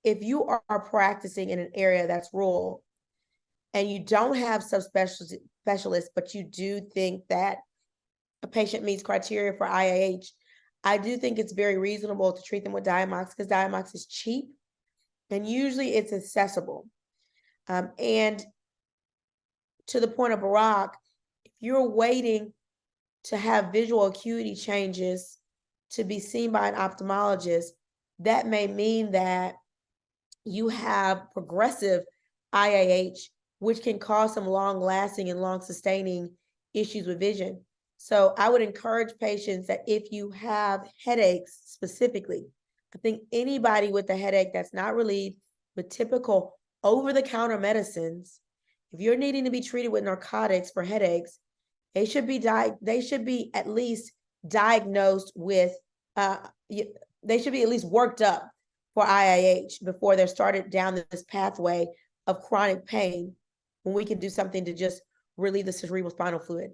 if you are practicing in an area that's rural and you don't have subspecialists, but you do think that a patient meets criteria for IIH, I do think it's very reasonable to treat them with Diamox because Diamox is cheap and usually it's accessible. And to the point of Barack, if you're waiting to have visual acuity changes to be seen by an ophthalmologist, that may mean that you have progressive IIH, which can cause some long-lasting and long-sustaining issues with vision. So I would encourage patients that if you have headaches specifically, I think anybody with a headache that's not relieved with typical over-the-counter medicines, if you're needing to be treated with narcotics for headaches, they should be at least diagnosed with, they should be at least worked up for IIH before they're started down this pathway of chronic pain when we can do something to just relieve the cerebrospinal fluid.